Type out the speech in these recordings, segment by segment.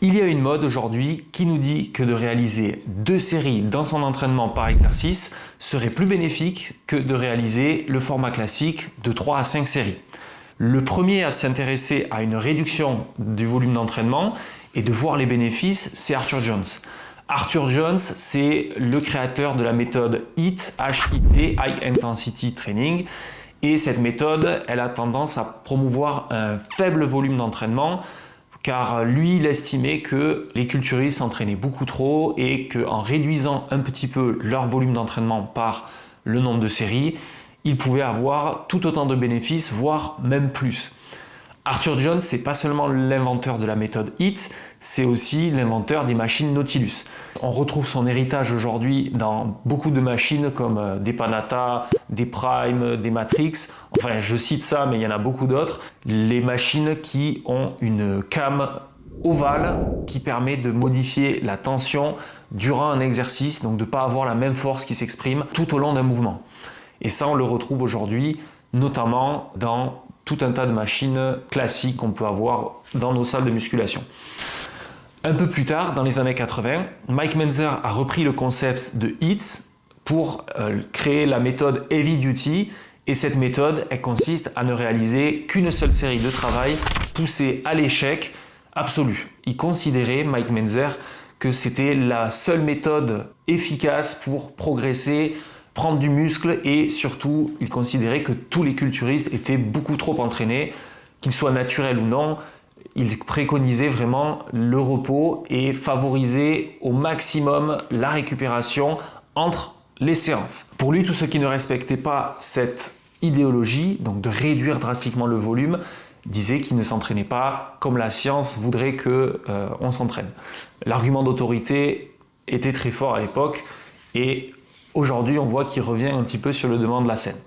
Il y a une mode aujourd'hui qui nous dit que de réaliser 2 séries dans son entraînement par exercice serait plus bénéfique que de réaliser le format classique de 3 à 5 séries. Le premier à s'intéresser à une réduction du volume d'entraînement et de voir les bénéfices, c'est Arthur Jones. Arthur Jones, c'est le créateur de la méthode HIIT, H-I-T, High Intensity Training. Et cette méthode, elle a tendance à promouvoir un faible volume d'entraînement car lui, il estimait que les culturistes s'entraînaient beaucoup trop et qu'en réduisant un petit peu leur volume d'entraînement par le nombre de séries, ils pouvaient avoir tout autant de bénéfices, voire même plus. Arthur Jones, c'est pas seulement l'inventeur de la méthode HIIT, c'est aussi l'inventeur des machines Nautilus. On retrouve son héritage aujourd'hui dans beaucoup de machines comme des Panata, des Prime, des Matrix. Enfin, je cite ça, mais il y en a beaucoup d'autres. Les machines qui ont une came ovale qui permet de modifier la tension durant un exercice, donc de ne pas avoir la même force qui s'exprime tout au long d'un mouvement. Et ça, on le retrouve aujourd'hui, notamment dans tout un tas de machines classiques qu'on peut avoir dans nos salles de musculation. Un peu plus tard, dans les années 80, Mike Mentzer a repris le concept de HIIT pour créer la méthode Heavy Duty. Et cette méthode, elle consiste à ne réaliser qu'une seule série de travail poussée à l'échec absolu. Il considérait, Mike Mentzer, que c'était la seule méthode efficace pour progresser, prendre du muscle et surtout, il considérait que tous les culturistes étaient beaucoup trop entraînés, qu'ils soient naturels ou non. Il préconisait vraiment le repos et favorisait au maximum la récupération entre les séances. Pour lui, tout ce qui ne respectait pas cette idéologie, donc de réduire drastiquement le volume, disait qu'il ne s'entraînait pas comme la science voudrait qu'on s'entraîne. L'argument d'autorité était très fort à l'époque et aujourd'hui, on voit qu'il revient un petit peu sur le devant de la scène.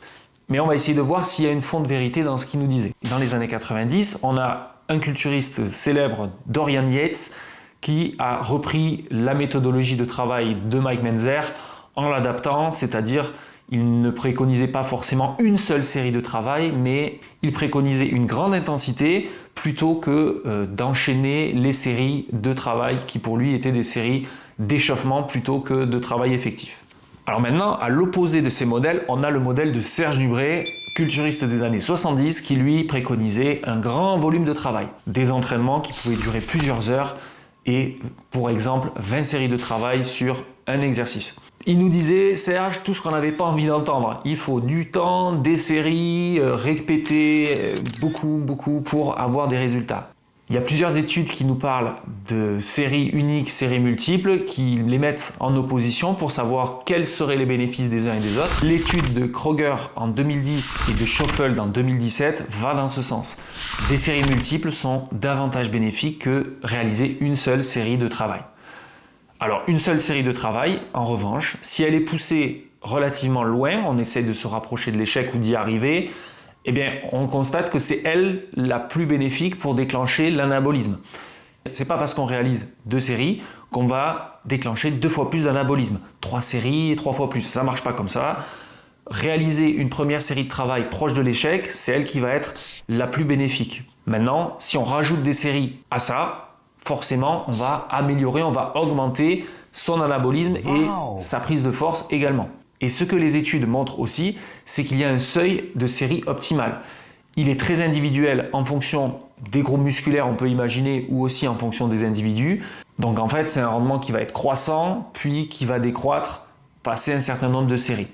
Mais on va essayer de voir s'il y a une fond de vérité dans ce qu'il nous disait. Dans les années 90, on a un culturiste célèbre, Dorian Yates, qui a repris la méthodologie de travail de Mike Mentzer en l'adaptant, c'est-à-dire il ne préconisait pas forcément une seule série de travail, mais il préconisait une grande intensité plutôt que d'enchaîner les séries de travail qui pour lui étaient des séries d'échauffement plutôt que de travail effectif. Alors maintenant, à l'opposé de ces modèles, on a le modèle de Serge Nubret, culturiste des années 70, qui lui préconisait un grand volume de travail. Des entraînements qui pouvaient durer plusieurs heures et, pour exemple, 20 séries de travail sur un exercice. Il nous disait, Serge, tout ce qu'on n'avait pas envie d'entendre. Il faut du temps, des séries, répéter beaucoup pour avoir des résultats. Il y a plusieurs études qui nous parlent de séries uniques, séries multiples, qui les mettent en opposition pour savoir quels seraient les bénéfices des uns et des autres. L'étude de Kroger en 2010 et de Schoffeld en 2017 va dans ce sens. Des séries multiples sont davantage bénéfiques que réaliser une seule série de travail. Alors, une seule série de travail, en revanche, si elle est poussée relativement loin, on essaie de se rapprocher de l'échec ou d'y arriver, eh bien, on constate que c'est elle la plus bénéfique pour déclencher l'anabolisme. C'est pas parce qu'on réalise 2 séries qu'on va déclencher 2 fois plus d'anabolisme. 3 séries, 3 fois plus. Ça marche pas comme ça. Réaliser une première série de travail proche de l'échec, c'est elle qui va être la plus bénéfique. Maintenant, si on rajoute des séries à ça, forcément, on va améliorer, on va augmenter son anabolisme et sa prise de force également. Et ce que les études montrent aussi, c'est qu'il y a un seuil de série optimale. Il est très individuel en fonction des groupes musculaires, on peut imaginer, ou aussi en fonction des individus. Donc en fait, c'est un rendement qui va être croissant, puis qui va décroître, passer un certain nombre de séries.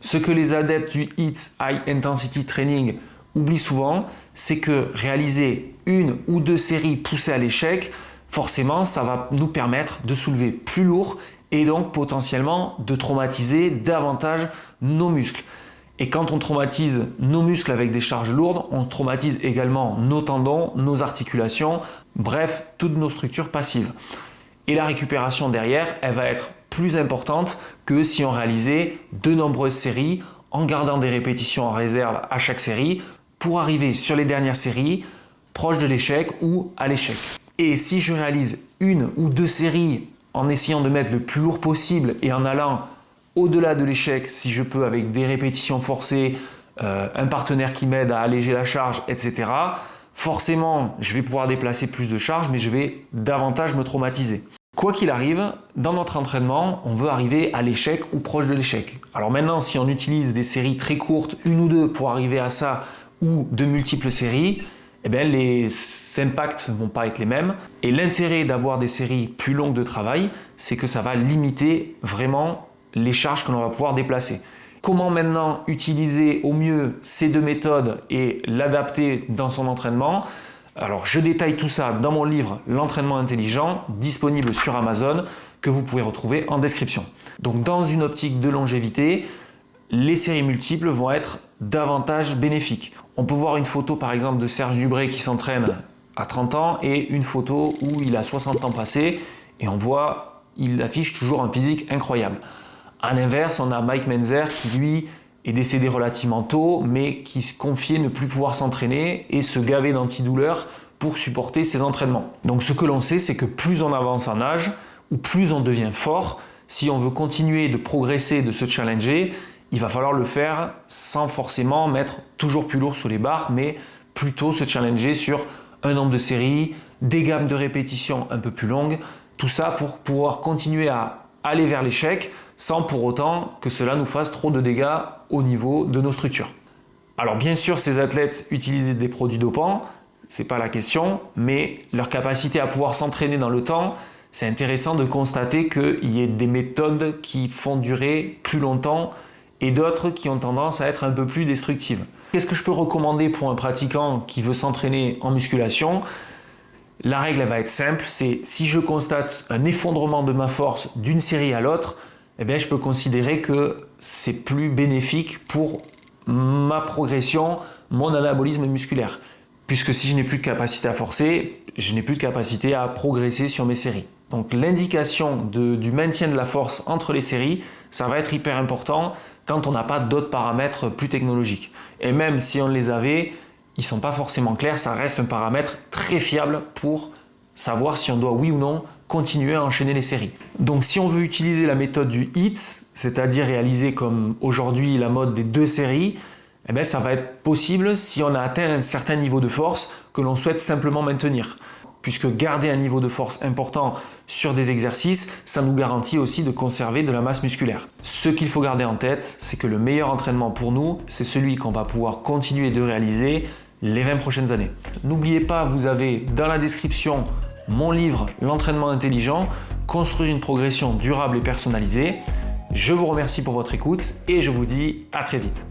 Ce que les adeptes du HIIT, High Intensity Training, oublient souvent, c'est que réaliser 1 ou 2 séries poussées à l'échec, forcément, ça va nous permettre de soulever plus lourd et donc potentiellement de traumatiser davantage nos muscles. Et quand on traumatise nos muscles avec des charges lourdes, on traumatise également nos tendons, nos articulations, bref, toutes nos structures passives. Et la récupération derrière, elle va être plus importante que si on réalisait de nombreuses séries en gardant des répétitions en réserve à chaque série pour arriver sur les dernières séries proche de l'échec ou à l'échec. Et si je réalise 1 ou 2 séries en essayant de mettre le plus lourd possible et en allant au-delà de l'échec, si je peux, avec des répétitions forcées, un partenaire qui m'aide à alléger la charge, etc., forcément, je vais pouvoir déplacer plus de charges, mais je vais davantage me traumatiser. Quoi qu'il arrive, dans notre entraînement, on veut arriver à l'échec ou proche de l'échec. Alors maintenant, si on utilise des séries très courtes, 1 ou 2 pour arriver à ça, ou de multiples séries, eh bien, les impacts ne vont pas être les mêmes. Et l'intérêt d'avoir des séries plus longues de travail, c'est que ça va limiter vraiment les charges que l'on va pouvoir déplacer. Comment maintenant utiliser au mieux ces 2 méthodes et l'adapter dans son entraînement? Alors, je détaille tout ça dans mon livre L'entraînement intelligent, disponible sur Amazon, que vous pouvez retrouver en description. Donc, dans une optique de longévité, les séries multiples vont être davantage bénéfiques. On peut voir une photo par exemple de Serge Dubré qui s'entraîne à 30 ans et une photo où il a 60 ans passés et on voit il affiche toujours un physique incroyable. À l'inverse, on a Mike Menzer qui lui est décédé relativement tôt mais qui se confiait ne plus pouvoir s'entraîner et se gaver d'antidouleurs pour supporter ses entraînements. Donc ce que l'on sait, c'est que plus on avance en âge ou plus on devient fort, si on veut continuer de progresser, de se challenger, il va falloir le faire sans forcément mettre toujours plus lourd sur les barres, mais plutôt se challenger sur un nombre de séries, des gammes de répétitions un peu plus longues, tout ça pour pouvoir continuer à aller vers l'échec sans pour autant que cela nous fasse trop de dégâts au niveau de nos structures. Alors bien sûr, ces athlètes utilisent des produits dopants, c'est pas la question, mais leur capacité à pouvoir s'entraîner dans le temps, c'est intéressant de constater qu'il y ait des méthodes qui font durer plus longtemps et d'autres qui ont tendance à être un peu plus destructives. Qu'est-ce que je peux recommander pour un pratiquant qui veut s'entraîner en musculation? La règle elle va être simple, c'est si je constate un effondrement de ma force d'une série à l'autre, eh bien, je peux considérer que c'est plus bénéfique pour ma progression, mon anabolisme musculaire. Puisque si je n'ai plus de capacité à forcer, je n'ai plus de capacité à progresser sur mes séries. Donc l'indication du maintien de la force entre les séries, ça va être hyper important quand on n'a pas d'autres paramètres plus technologiques. Et même si on les avait, ils ne sont pas forcément clairs, ça reste un paramètre très fiable pour savoir si on doit oui ou non continuer à enchaîner les séries. Donc si on veut utiliser la méthode du HIIT, c'est-à-dire réaliser comme aujourd'hui la mode des 2 séries, eh bien, ça va être possible si on a atteint un certain niveau de force que l'on souhaite simplement maintenir. Puisque garder un niveau de force important sur des exercices, ça nous garantit aussi de conserver de la masse musculaire. Ce qu'il faut garder en tête, c'est que le meilleur entraînement pour nous, c'est celui qu'on va pouvoir continuer de réaliser les 20 prochaines années. N'oubliez pas, vous avez dans la description mon livre L'entraînement intelligent, construire une progression durable et personnalisée. Je vous remercie pour votre écoute et je vous dis à très vite.